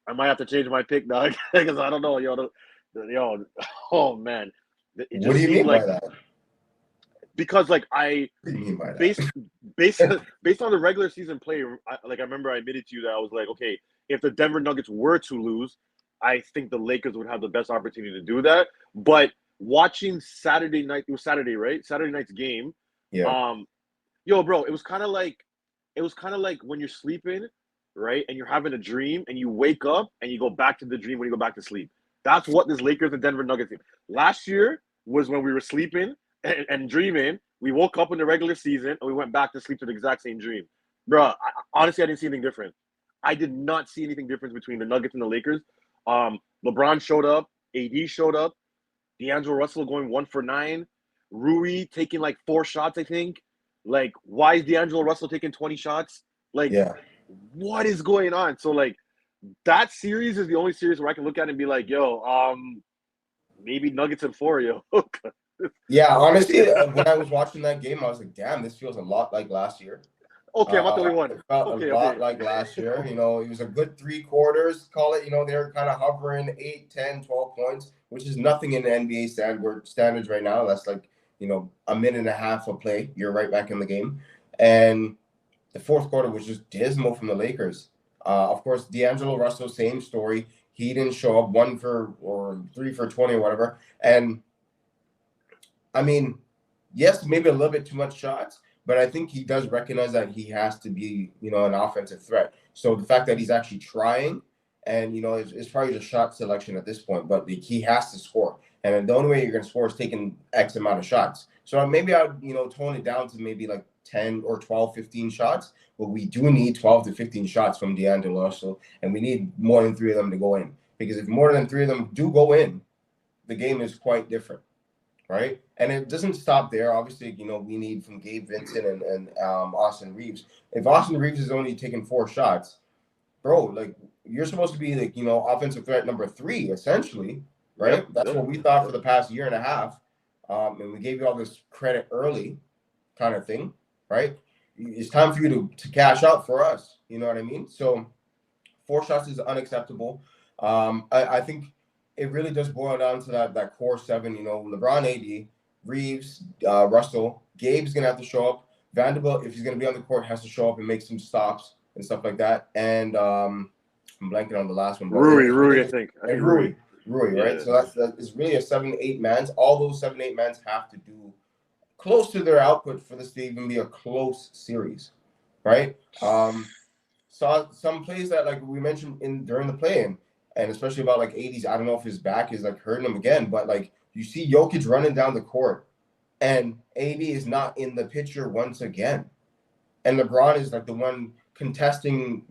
I might have to change my pick, dog, because I don't know, oh man, it What do just you seemed mean by like that? because like I What do you mean by based based that? based on the regular season play, I remember I admitted to you that I was like, okay, if the Denver Nuggets were to lose, I think the Lakers would have the best opportunity to do that. But watching Saturday night, it was Saturday, right? Saturday night's game. Yeah, Um, bro, it was kind of like when you're sleeping, right, and you're having a dream, and you wake up and you go back to the dream when you go back to sleep. That's what this Lakers and Denver Nuggets team. Last year was when we were sleeping and dreaming. We woke up in the regular season and we went back to sleep to the exact same dream, bro. Honestly, I didn't see anything different. I did not see anything different between the Nuggets and the Lakers. LeBron showed up, AD showed up, D'Angelo Russell going 1 for 9, Rui taking like 4 shots, I think. Like, why is D'Angelo Russell taking 20 shots? Like, yeah. what is going on? So, like, that series is the only series where I can look at it and be like, yo, maybe Nuggets in 4, yo. Yeah, honestly, when I was watching that game, I was like, damn, this feels a lot like last year. Okay, I'm not the only one. It felt a Okay, lot okay. like last year. It was a good 3 quarters, call it. They were kind of hovering 8, 10, 12 points, which is nothing in the NBA standards right now. That's like, a minute and a half of play. You're right back in the game. And the fourth quarter was just dismal from the Lakers. Of course, D'Angelo Russell, same story. He didn't show up 3 for 20 or whatever. And I mean, yes, maybe a little bit too much shots, but I think he does recognize that he has to be, an offensive threat. So the fact that he's actually trying, and it's probably just shot selection at this point, but he has to score. And the only way you're going to score is taking X amount of shots. So maybe I'd, tone it down to maybe like 10 or 12, 15 shots, but we do need 12 to 15 shots from D'Angelo Russell, and we need more than 3 of them to go in. Because if more than 3 of them do go in, the game is quite different. Right. And it doesn't stop there. Obviously, we need from Gabe Vincent and Austin Reeves. If Austin Reeves is only taking 4 shots, bro, like you're supposed to be like, offensive threat number 3, essentially. Yep, Right. That's yep, what we thought for yep. the past year and a half. And we gave you all this credit early kind of thing. Right. It's time for you to cash out for us. You know what I mean? So 4 shots is unacceptable. I think it really does boil down to that core 7. LeBron, AD, Reeves, Russell, Gabe's gonna have to show up. Vanderbilt, if he's gonna be on the court, has to show up and make some stops and stuff like that. And I'm blanking on the last one, but Rui, I think. I and think Rui. Rui, right? Yeah. So that is really a 7, 8 mans. All those 7, 8 mans have to do close to their output for this to even be a close series, right? Saw some plays that like we mentioned during the play-in, and especially about like 80s. I don't know if his back is like hurting him again, but like you see Jokic running down the court, and AD is not in the picture once again, and LeBron is like the one contesting,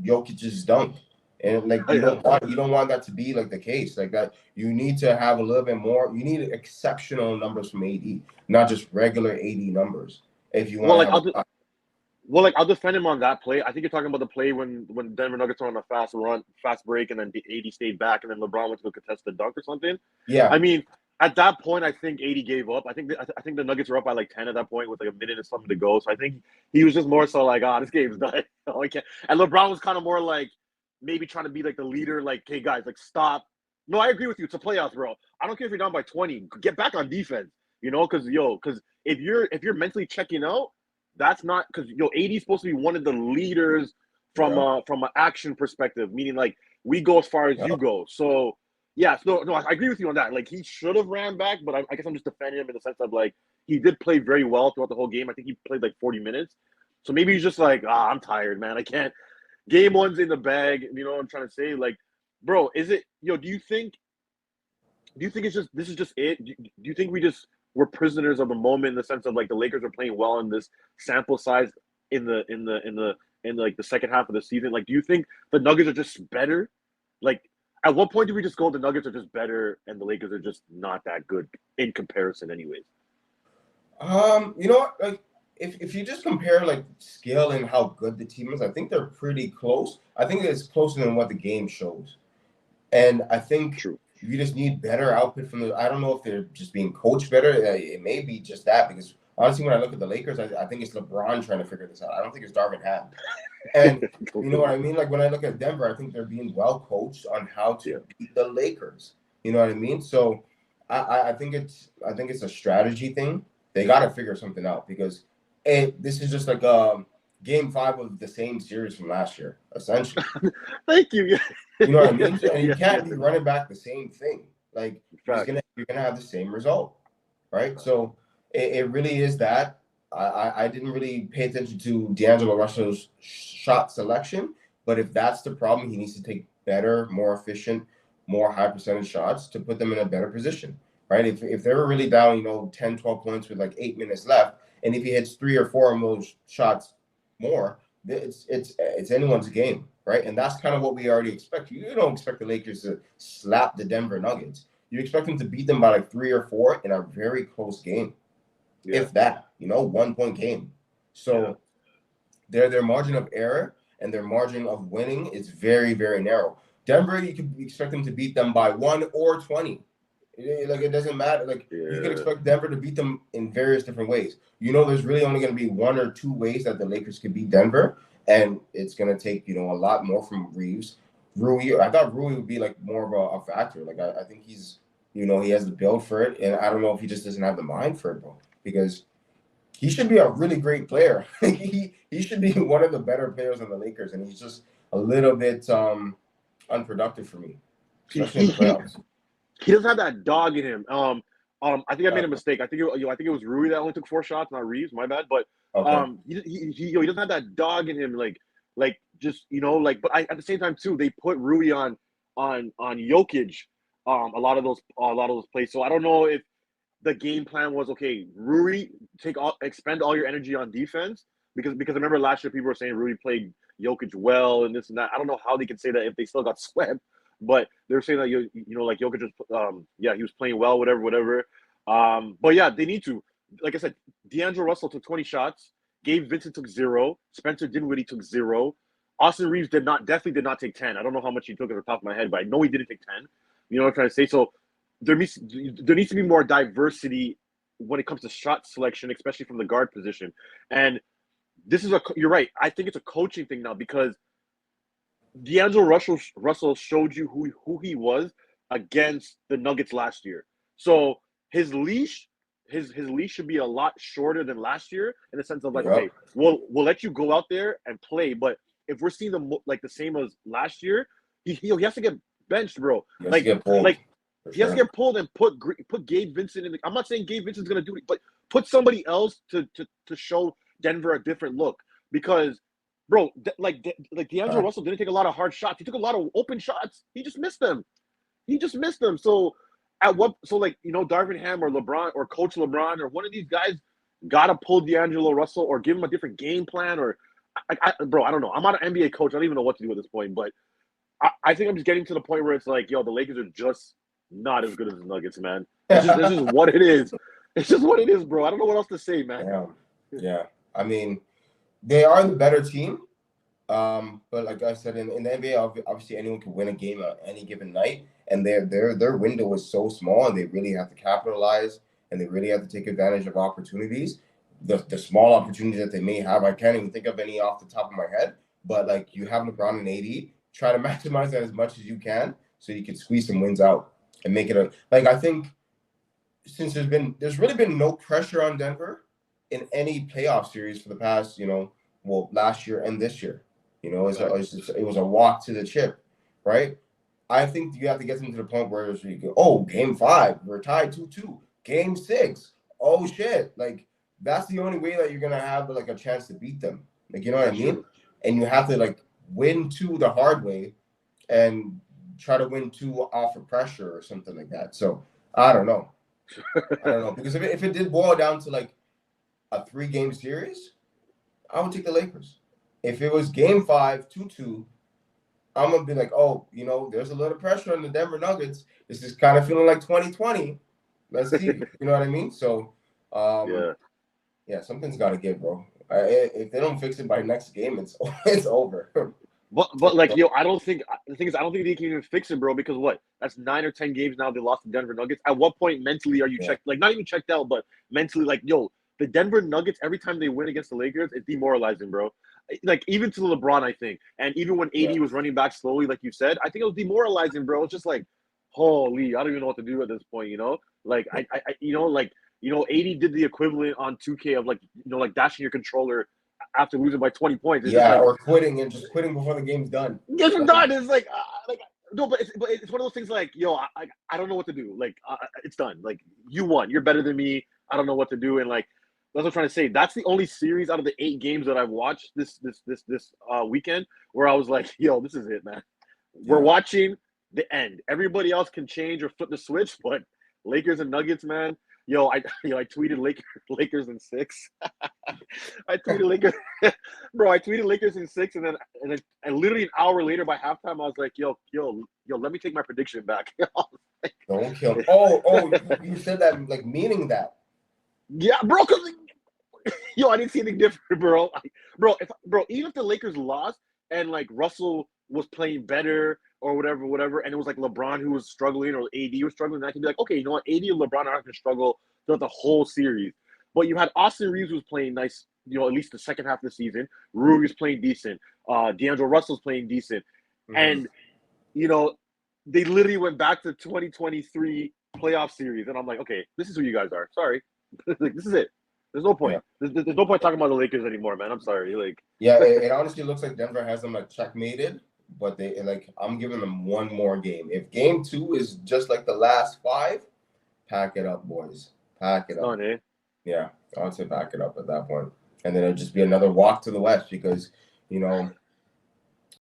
Jokic's dunk, and like you Yeah. don't want that to be like the case. Like that, you need to have a little bit more. You need exceptional numbers from AD, not just regular AD numbers. If you Well, want to like have a I'll defend him on that play. I think you're talking about the play when Denver Nuggets were on a fast break, and then AD stayed back, and then LeBron went to go contest the dunk or something. yeah. I mean, at that point, I think AD gave up. I think the Nuggets were up by like 10 at that point with like a minute and something to go. So I think he was just more so like, this game's done. I can't. And LeBron was kind of more like maybe trying to be like the leader, like, hey guys, like stop. No, I agree with you. It's a playoffs, bro. I don't care if you're down by 20. Get back on defense. Because if you're mentally checking out, that's not because AD is supposed to be one of the leaders Yeah. from an action perspective, meaning like we go as far as Yeah. you go. So yeah, no, I agree with you on that. Like he should have ran back, but I guess I'm just defending him in the sense of like he did play very well throughout the whole game. I think he played like 40 minutes. So maybe he's just like, I'm tired, man. I can't. Game one's in the bag. You know what I'm trying to say? Like, bro, is it do you think it's just this is just it? Do you think we're prisoners of the moment in the sense of like the Lakers are playing well in this sample size in like the second half of the season? Like, do you think the Nuggets are just better? Like, at what point do we just go the Nuggets are just better and the Lakers are just not that good in comparison, anyways? You know what? Like, if you just compare like skill and how good the team is, I think they're pretty close. I think it's closer than what the game shows, and I think True. you just need better output from the. I don't know if they're just being coached better. It may be just that because honestly, when I look at the Lakers, I think it's LeBron trying to figure this out. I don't think it's Darvin Ham. And you know what I mean? Like when I look at Denver, I think they're being well coached on how to Yeah. beat the Lakers. You know what I mean? So I think it's a strategy thing. They got to figure something out because this is just like game 5 of the same series from last year, essentially. Thank you. You know what I mean? And you Yeah, can't be running back the same thing. Like you're gonna have the same result, right? So it really is that. I didn't really pay attention to D'Angelo Russell's shot selection, but if that's the problem, he needs to take better, more efficient, more high percentage shots to put them in a better position, right? If they were really down, 10, 12 points with like 8 minutes left, and if he hits 3 or 4 of those shots more, it's anyone's game, right? And that's kind of what we already expect. You don't expect the Lakers to slap the Denver Nuggets. You expect them to beat them by like 3 or 4 in a very close game. yeah. If that, 1-point game. So their margin of error and their margin of winning is very, very narrow. Denver, you can expect them to beat them by 1 or 20. Like it doesn't matter. Like you can expect Denver to beat them in various different ways. There's really only going to be 1 or 2 ways that the Lakers could beat Denver, and it's going to take a lot more from Reeves. Rui, I thought Rui would be like more of a factor. Like I think he's, he has the build for it, and I don't know if he just doesn't have the mind for it, bro. Because he should be a really great player. he should be one of the better players on the Lakers, and he's just a little bit unproductive for me, especially in the playoffs. He doesn't have that dog in him. I think I made a mistake. I think it was Rui that only took 4 shots, not Reeves. My bad. But he doesn't have that dog in him. Like just like. But at the same time too, they put Rui on Jokic. A lot of those plays. So I don't know if the game plan was okay. Rui, expend all your energy on defense because I remember last year people were saying Rui played Jokic well and this and that. I don't know how they could say that if they still got swept. But they're saying that like Jokic was he was playing well, whatever. But yeah, they need to. Like I said, D'Angelo Russell took 20 shots. Gabe Vincent took 0. Spencer Dinwiddie took 0. Austin Reeves definitely did not take 10. I don't know how much he took at the top of my head, but I know he didn't take 10. You know what I'm trying to say? So there needs to be more diversity when it comes to shot selection, especially from the guard position. And you're right. I think it's a coaching thing now because D'Angelo Russell showed you who he was against the Nuggets last year. So his leash should be a lot shorter than last year in the sense of like, okay, we'll let you go out there and play, but if we're seeing them like the same as last year, he has to get benched, bro. He has to get pulled and put Gabe Vincent in. I'm not saying Gabe Vincent's gonna do it, but put somebody else to show Denver a different look because. Bro, like D'Angelo Russell didn't take a lot of hard shots. He took a lot of open shots. He just missed them. So Darvin Ham or LeBron or Coach LeBron or one of these guys gotta pull D'Angelo Russell or give him a different game plan or, bro, I don't know. I'm not an NBA coach. I don't even know what to do at this point. But I think I'm just getting to the point where it's like, the Lakers are just not as good as the Nuggets, man. This is what it is. It's just what it is, bro. I don't know what else to say, man. Yeah. I mean. They are the better team, but like I said, in the NBA, obviously anyone can win a game on any given night, and their window is so small, and they really have to capitalize, and they really have to take advantage of opportunities. The small opportunities that they may have, I can't even think of any off the top of my head, but like you have LeBron and AD, try to maximize that as much as you can, so you can squeeze some wins out and make it I think since there's really been no pressure on Denver in any playoff series for the past, last year and this year, it was a walk to the chip, right? I think you have to get them to the point where it's game 5, we're tied 2-2. Game 6, oh shit, like that's the only way that you're gonna have like a chance to beat them. Like you know what I mean? And you have to like win 2 the hard way and try to win 2 off of pressure or something like that. So I don't know, because if it did boil down to like a 3-game series, I would take the Lakers. If it was game 5, 2-2, I'm going to be like, there's a little pressure on the Denver Nuggets. This is kind of feeling like 2020. Let's see. You know what I mean? So, something's got to give, bro. If they don't fix it by next game, it's over. But like, I don't think they can even fix it, bro, because that's 9 or 10 games now they lost to Denver Nuggets. At what point mentally are you checked? Like, not even checked out, but mentally, like, the Denver Nuggets, every time they win against the Lakers, it's demoralizing, bro. Like, even to LeBron, I think. And even when AD was running back slowly, like you said, I think it was demoralizing, bro. It's just like, holy, I don't even know what to do at this point, you know? Like, AD did the equivalent on 2K of, like, like dashing your controller after losing by 20 points. It's just like, or quitting and just quitting before the game's done. yes, I'm done. It's like, no, but it's one of those things like, yo, I don't know what to do. Like, it's done. Like, you won. You're better than me. I don't know what to do. And like, that's what I'm trying to say. That's the only series out of the 8 games that I've watched this weekend where I was like, yo, this is it, man. We're watching the end. Everybody else can change or flip the switch, but Lakers and Nuggets, man. Yo, I tweeted Lakers in 6. I tweeted Lakers, bro. I tweeted Lakers in 6, and then literally an hour later, by halftime, I was like, yo, let me take my prediction back. Don't kill me. Oh, you said that like meaning that. Yeah, bro. Cause I didn't see anything different, bro. Even if the Lakers lost and like Russell was playing better or whatever, and it was like LeBron who was struggling or AD was struggling, I can be like, okay, you know what, AD and LeBron are not going to struggle throughout the whole series. But you had Austin Reeves who was playing nice, at least the second half of the season. Rui was playing decent. D'Angelo Russell's playing decent. And, they literally went back to 2023 playoff series. And I'm like, okay, this is who you guys are. Sorry. Like, this is it. There's no point. Yeah. There's no point talking about the Lakers anymore, man. I'm sorry. Like, yeah, it honestly looks like Denver has them like checkmated, but I'm giving them one more game. If game 2 is just like the last 5, pack it up, boys. Pack it up. Done, eh? Yeah, I would say pack it up at that point, and then it'll just be another walk to the West because